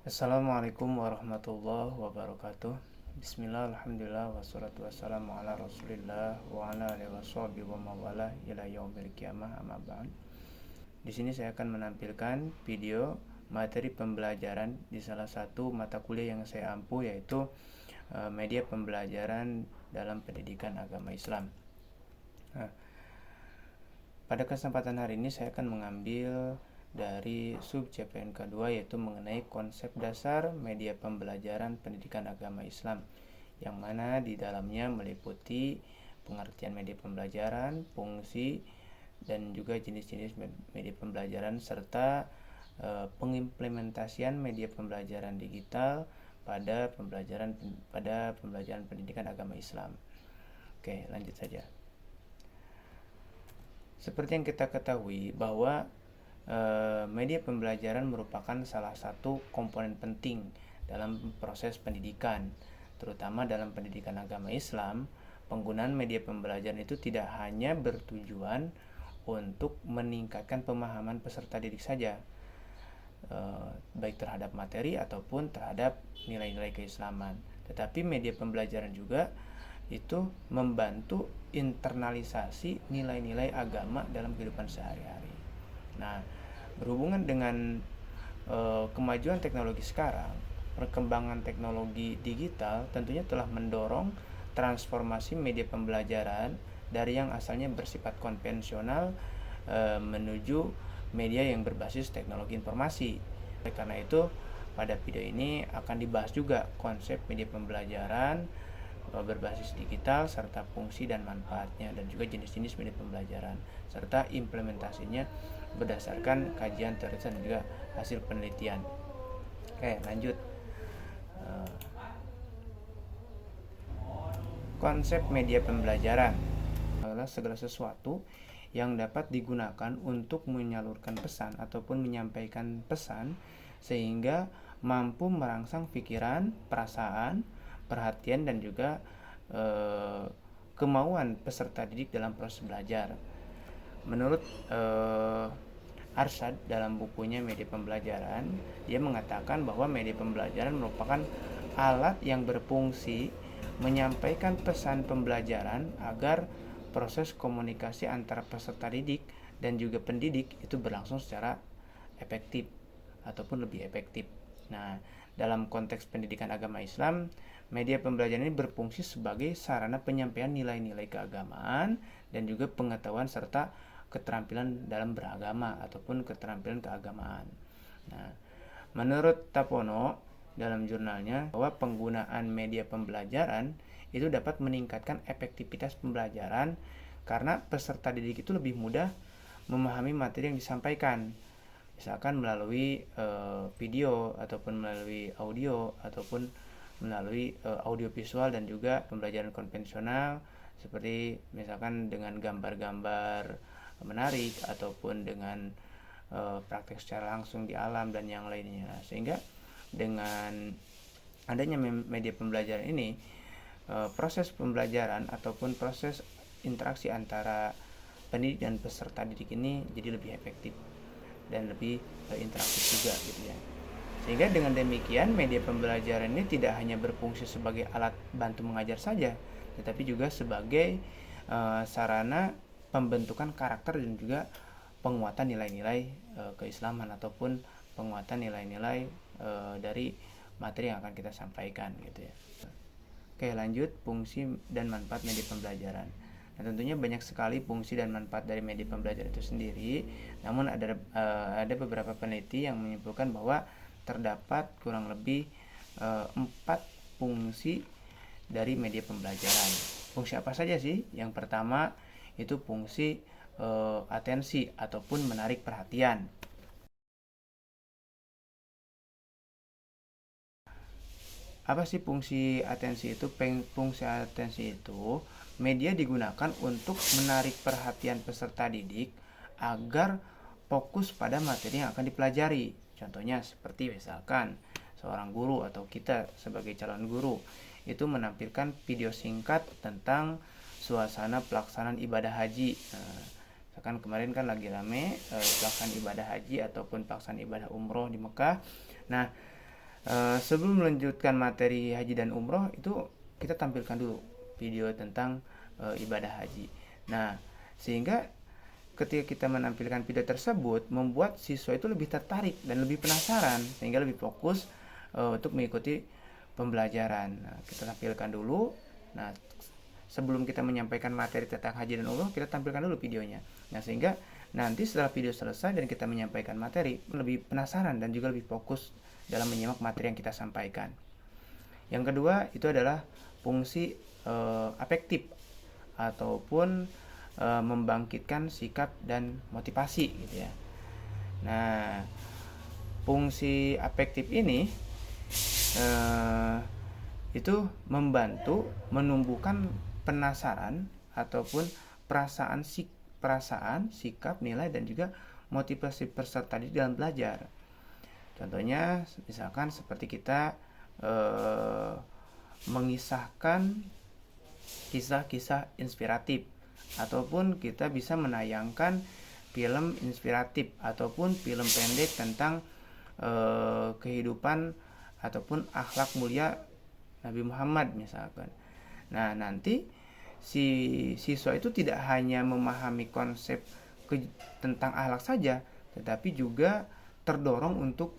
Assalamualaikum warahmatullahi wabarakatuh. Bismillah, alhamdulillah, wassalatu wassalamu ala rasulillah wa ala alihi washabihi wa mawalah ila yaumil qiyamah amma ba'd. Di sini saya akan menampilkan video materi pembelajaran di salah satu mata kuliah yang saya ampu, yaitu media pembelajaran dalam pendidikan agama Islam. Nah, pada kesempatan hari ini saya akan mengambil dari sub CPN kedua, yaitu mengenai konsep dasar media pembelajaran pendidikan agama Islam, yang mana di dalamnya meliputi pengertian media pembelajaran, fungsi, dan juga jenis-jenis media pembelajaran, serta pengimplementasian media pembelajaran digital pada pembelajaran pendidikan agama Islam. Oke, lanjut saja. Seperti yang kita ketahui bahwa media pembelajaran merupakan salah satu komponen penting dalam proses pendidikan, terutama dalam pendidikan agama Islam. Penggunaan media pembelajaran itu tidak hanya bertujuan untuk meningkatkan pemahaman peserta didik saja, baik terhadap materi ataupun terhadap nilai-nilai keislaman, tetapi media pembelajaran juga itu membantu internalisasi nilai-nilai agama dalam kehidupan sehari-hari. Nah, berhubungan dengan kemajuan teknologi sekarang, perkembangan teknologi digital tentunya telah mendorong transformasi media pembelajaran dari yang asalnya bersifat konvensional menuju media yang berbasis teknologi informasi. Karena itu, pada video ini akan dibahas juga konsep media pembelajaran berbasis digital serta fungsi dan manfaatnya, dan juga jenis-jenis media pembelajaran serta implementasinya berdasarkan kajian terus dan juga hasil penelitian. Oke, lanjut. Konsep media pembelajaran adalah segala sesuatu yang dapat digunakan untuk menyalurkan pesan ataupun menyampaikan pesan sehingga mampu merangsang pikiran, perasaan, perhatian, dan juga kemauan peserta didik dalam proses belajar. Menurut Arshad dalam bukunya Media Pembelajaran, dia mengatakan bahwa media pembelajaran merupakan alat yang berfungsi menyampaikan pesan pembelajaran agar proses komunikasi antara peserta didik dan juga pendidik itu berlangsung secara efektif ataupun lebih efektif. Nah, dalam konteks pendidikan agama Islam, media pembelajaran ini berfungsi sebagai sarana penyampaian nilai-nilai keagamaan dan juga pengetahuan serta keterampilan dalam beragama ataupun keterampilan keagamaan. Nah, menurut Tapono dalam jurnalnya bahwa penggunaan media pembelajaran itu dapat meningkatkan efektivitas pembelajaran karena peserta didik itu lebih mudah memahami materi yang disampaikan, misalkan melalui video ataupun melalui audio ataupun melalui audio visual, dan juga pembelajaran konvensional seperti misalkan dengan gambar-gambar menarik ataupun dengan praktek secara langsung di alam dan yang lainnya. Sehingga dengan adanya media pembelajaran ini, proses pembelajaran ataupun proses interaksi antara pendidik dan peserta didik ini jadi lebih efektif dan lebih interaktif juga gitu ya. Sehingga dengan demikian media pembelajaran ini tidak hanya berfungsi sebagai alat bantu mengajar saja, tetapi juga sebagai sarana pembentukan karakter dan juga penguatan nilai-nilai keislaman ataupun penguatan nilai-nilai dari materi yang akan kita sampaikan gitu ya. Oke, lanjut, fungsi dan manfaat media pembelajaran. Nah, tentunya banyak sekali fungsi dan manfaat dari media pembelajaran itu sendiri. Namun ada beberapa peneliti yang menyimpulkan bahwa terdapat kurang lebih 4 fungsi dari media pembelajaran. Fungsi apa saja sih? Yang pertama itu fungsi atensi ataupun menarik perhatian. Apa sih fungsi atensi itu? Fungsi atensi itu media digunakan untuk menarik perhatian peserta didik agar fokus pada materi yang akan dipelajari. Contohnya seperti misalkan seorang guru atau kita sebagai calon guru itu menampilkan video singkat tentang suasana pelaksanaan ibadah haji. Misalkan kemarin kan lagi rame pelaksanaan ibadah haji ataupun pelaksanaan ibadah umroh di Mekah. Nah, Sebelum melanjutkan materi haji dan umroh itu kita tampilkan dulu video tentang ibadah haji. Nah, sehingga ketika kita menampilkan video tersebut membuat siswa itu lebih tertarik dan lebih penasaran sehingga lebih fokus untuk mengikuti pembelajaran. Nah, kita tampilkan dulu. Nah, sebelum kita menyampaikan materi tentang haji dan umroh, kita tampilkan dulu videonya. Nah, sehingga nanti setelah video selesai dan kita menyampaikan materi, lebih penasaran dan juga lebih fokus dalam menyimak materi yang kita sampaikan. Yang kedua itu adalah fungsi afektif ataupun membangkitkan sikap dan motivasi gitu ya. Nah, fungsi afektif ini itu membantu menumbuhkan penasaran ataupun perasaan, sikap, nilai dan juga motivasi peserta didik dalam belajar. Contohnya misalkan seperti kita mengisahkan kisah-kisah inspiratif, ataupun kita bisa menayangkan film inspiratif ataupun film pendek tentang kehidupan ataupun akhlak mulia Nabi Muhammad misalkan. Nah, nanti si siswa itu tidak hanya memahami konsep tentang akhlak saja, tetapi juga terdorong untuk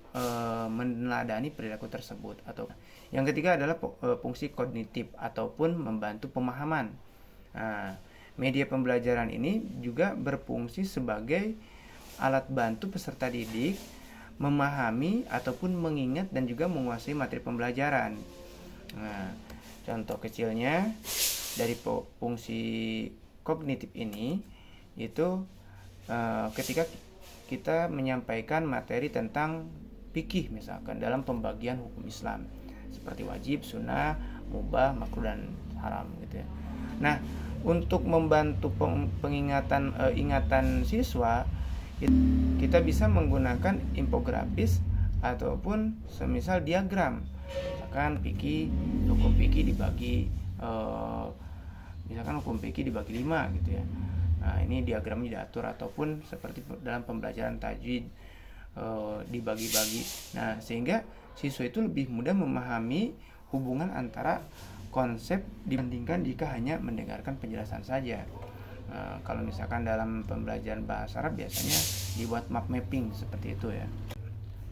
meneladani perilaku tersebut. Atau yang ketiga adalah fungsi kognitif ataupun membantu pemahaman. Nah, media pembelajaran ini juga berfungsi sebagai alat bantu peserta didik memahami ataupun mengingat dan juga menguasai materi pembelajaran. Nah, contoh kecilnya dari fungsi kognitif ini itu ketika kita menyampaikan materi tentang fikih misalkan dalam pembagian hukum Islam seperti wajib, sunnah, mubah, makruh dan haram gitu ya. Nah, untuk membantu ingatan siswa, kita bisa menggunakan infografis ataupun semisal diagram. Misalkan hukum fikih dibagi misalkan hukum fikih dibagi 5 gitu ya. Nah, ini diagramnya diatur, ataupun seperti dalam pembelajaran tajwid dibagi-bagi. Nah, sehingga siswa itu lebih mudah memahami hubungan antara konsep dibandingkan jika hanya mendengarkan penjelasan saja. Kalau misalkan dalam pembelajaran bahasa Arab biasanya dibuat map mapping seperti itu ya.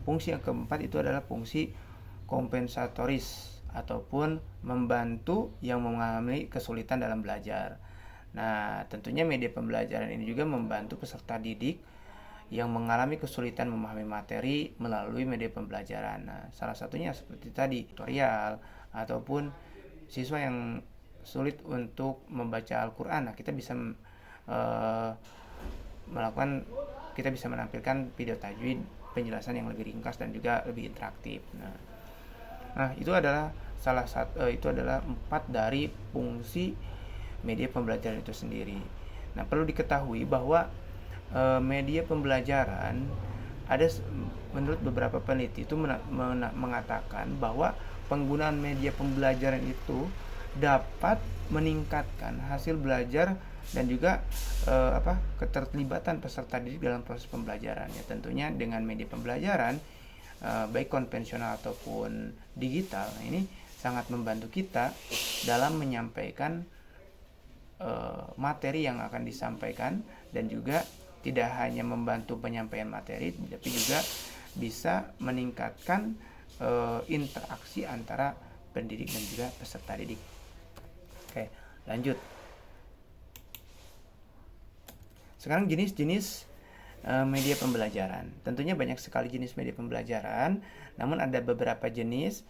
Fungsi yang keempat itu adalah fungsi kompensatoris ataupun membantu yang mengalami kesulitan dalam belajar. Nah, tentunya media pembelajaran ini juga membantu peserta didik yang mengalami kesulitan memahami materi melalui media pembelajaran. Nah, salah satunya seperti tadi tutorial ataupun siswa yang sulit untuk membaca Al-Quran. Nah, kita bisa kita bisa menampilkan video tajwid, penjelasan yang lebih ringkas dan juga lebih interaktif. Nah, itu adalah itu adalah 4 dari fungsi media pembelajaran itu sendiri. Nah, perlu diketahui bahwa media pembelajaran menurut beberapa peneliti itu mengatakan bahwa penggunaan media pembelajaran itu dapat meningkatkan hasil belajar dan juga keterlibatan peserta didik dalam proses pembelajaran. Ya, tentunya dengan media pembelajaran baik konvensional ataupun digital, ini sangat membantu kita dalam menyampaikan materi yang akan disampaikan, dan juga tidak hanya membantu penyampaian materi, tapi juga bisa meningkatkan interaksi antara pendidik dan juga peserta didik. Oke, lanjut. Sekarang jenis-jenis media pembelajaran. Tentunya banyak sekali jenis media pembelajaran, namun ada beberapa jenis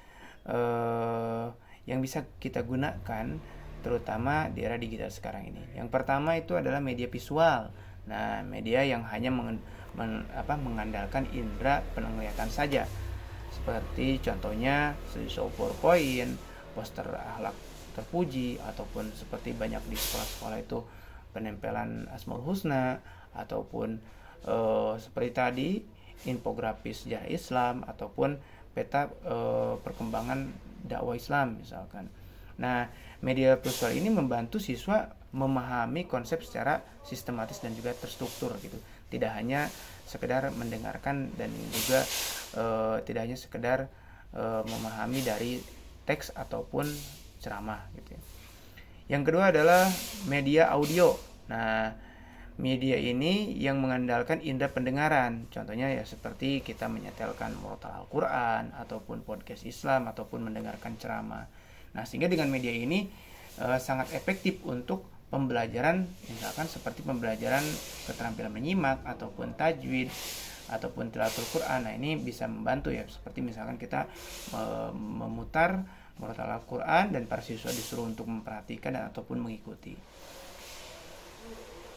yang bisa kita gunakan terutama di era digital sekarang ini. Yang pertama itu adalah media visual. Nah, media yang hanya mengandalkan indera penglihatan saja. Seperti contohnya slideshow PowerPoint, poster akhlak terpuji, ataupun seperti banyak di sekolah-sekolah itu penempelan Asmaul Husna, ataupun seperti tadi infografis sejarah Islam, ataupun peta perkembangan dakwah Islam misalkan. Nah, media visual ini membantu siswa memahami konsep secara sistematis dan juga terstruktur gitu. Tidak hanya sekedar mendengarkan dan juga tidak hanya sekedar memahami dari teks ataupun ceramah gitu ya. Yang kedua adalah media audio. Nah, media ini yang mengandalkan indera pendengaran. Contohnya ya seperti kita menyetelkan murotal Al-Quran, ataupun podcast Islam, ataupun mendengarkan ceramah. Nah, sehingga dengan media ini sangat efektif untuk pembelajaran, misalkan seperti pembelajaran keterampilan menyimak, ataupun tajwid, ataupun tilawatul Quran. Nah, ini bisa membantu ya, seperti misalkan kita memutar murotal Al-Quran dan para siswa disuruh untuk memperhatikan dan ataupun mengikuti.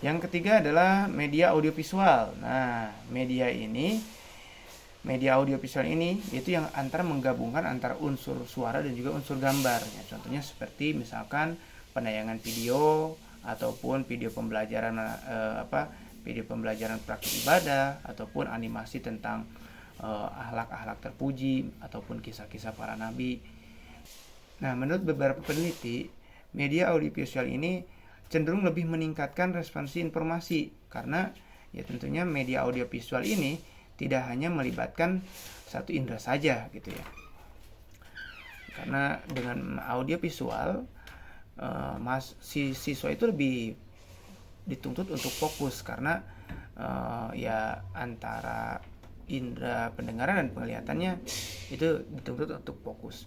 Yang ketiga adalah media audiovisual. Nah, media audiovisual ini itu yang antara menggabungkan antara unsur suara dan juga unsur gambar. Ya, contohnya seperti misalkan penayangan video ataupun video pembelajaran video pembelajaran praktik ibadah, ataupun animasi tentang akhlak-akhlak terpuji ataupun kisah-kisah para nabi. Nah, menurut beberapa peneliti, media audiovisual ini cenderung lebih meningkatkan responsi informasi karena ya tentunya media audiovisual ini tidak hanya melibatkan satu indera saja gitu ya. Karena dengan audiovisual siswa itu lebih dituntut untuk fokus karena ya antara indera pendengaran dan penglihatannya itu dituntut untuk fokus.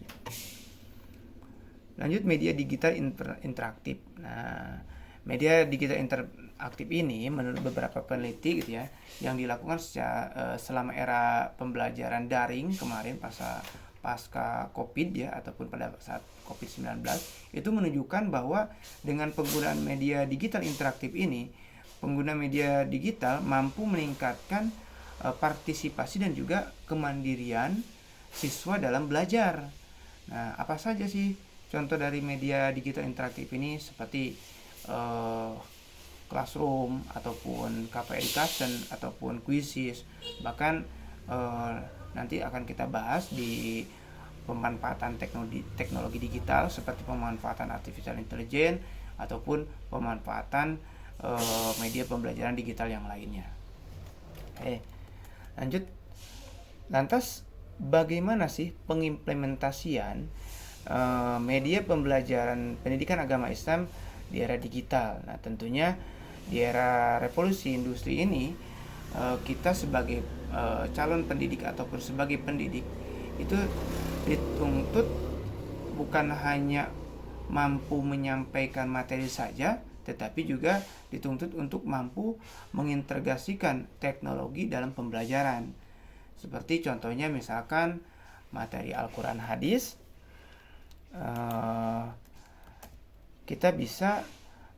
Lanjut, media digital interaktif. Nah, media digital interaktif ini menurut beberapa peneliti gitu ya, yang dilakukan selama era pembelajaran daring kemarin pasca Covid ya, ataupun pada saat Covid-19, itu menunjukkan bahwa dengan penggunaan media digital interaktif ini, pengguna media digital mampu meningkatkan partisipasi dan juga kemandirian siswa dalam belajar. Nah, apa saja sih contoh dari media digital interaktif ini? Seperti Classroom, ataupun KP Education, ataupun Quizzes. Bahkan nanti akan kita bahas di pemanfaatan teknologi digital seperti pemanfaatan artificial intelligence ataupun pemanfaatan media pembelajaran digital yang lainnya. Oke, lanjut. Lantas bagaimana sih pengimplementasian media pembelajaran pendidikan agama Islam di era digital? Nah, tentunya di era revolusi industri ini kita sebagai calon pendidik ataupun sebagai pendidik itu dituntut bukan hanya mampu menyampaikan materi saja, tetapi juga dituntut untuk mampu mengintegrasikan teknologi dalam pembelajaran. Seperti contohnya misalkan materi Al-Quran hadis, kita bisa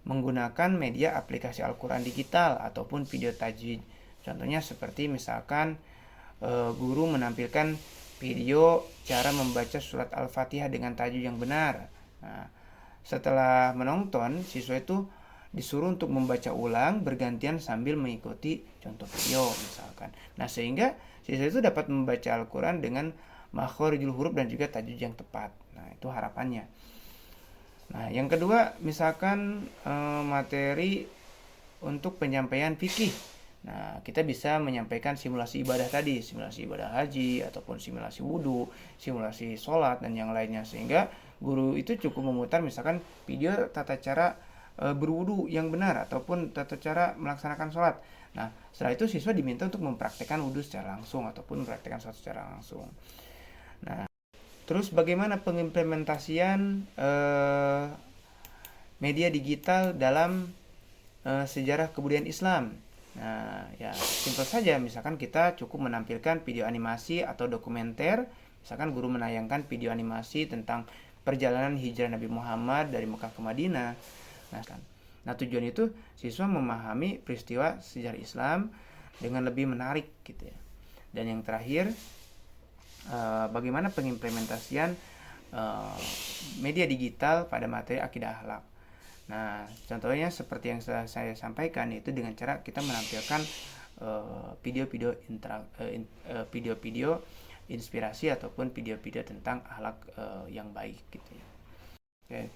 menggunakan media aplikasi Al-Quran digital ataupun video tajwid. Contohnya seperti misalkan guru menampilkan video cara membaca surat Al-Fatihah dengan tajwid yang benar. Nah, setelah menonton, siswa itu disuruh untuk membaca ulang bergantian sambil mengikuti contoh video misalkan. Nah, sehingga siswa itu dapat membaca Al-Quran dengan makhorijul huruf dan juga tajwid yang tepat. Nah, itu harapannya. Nah, yang kedua, misalkan materi untuk penyampaian fikih. Nah, kita bisa menyampaikan simulasi ibadah tadi, simulasi ibadah haji, ataupun simulasi wudhu, simulasi sholat, dan yang lainnya. Sehingga guru itu cukup memutar misalkan video tata cara berwudhu yang benar, ataupun tata cara melaksanakan sholat. Nah, setelah itu siswa diminta untuk mempraktekkan wudhu secara langsung, ataupun mempraktekkan sholat secara langsung. Nah, terus bagaimana pengimplementasian media digital dalam sejarah kebudayaan Islam? Nah, ya simpel saja, misalkan kita cukup menampilkan video animasi atau dokumenter. Misalkan guru menayangkan video animasi tentang perjalanan hijrah Nabi Muhammad dari Mekah ke Madinah. Nah, tujuan itu siswa memahami peristiwa sejarah Islam dengan lebih menarik gitu ya. Dan yang terakhir, bagaimana pengimplementasian media digital pada materi akidah akhlak. Nah, contohnya seperti yang saya sampaikan, yaitu dengan cara kita menampilkan video-video inspirasi ataupun video-video tentang akhlak yang baik gitu ya. Oke.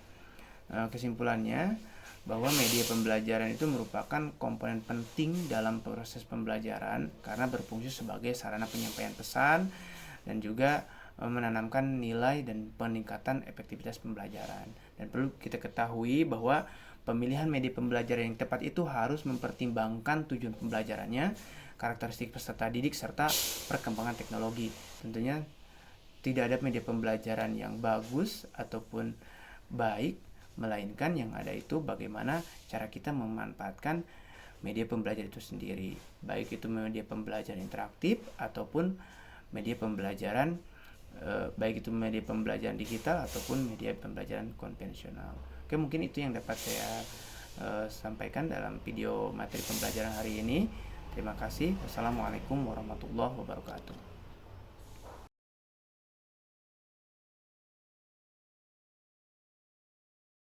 Kesimpulannya bahwa media pembelajaran itu merupakan komponen penting dalam proses pembelajaran karena berfungsi sebagai sarana penyampaian pesan dan juga menanamkan nilai dan peningkatan efektivitas pembelajaran. Dan perlu kita ketahui bahwa pemilihan media pembelajaran yang tepat itu harus mempertimbangkan tujuan pembelajarannya, karakteristik peserta didik, serta perkembangan teknologi. Tentunya tidak ada media pembelajaran yang bagus ataupun baik, melainkan yang ada itu bagaimana cara kita memanfaatkan media pembelajaran itu sendiri, baik itu media pembelajaran interaktif ataupun media pembelajaran baik itu media pembelajaran digital ataupun media pembelajaran konvensional. Oke, mungkin itu yang dapat saya sampaikan dalam video materi pembelajaran hari ini. Terima kasih. Wassalamualaikum warahmatullahi wabarakatuh.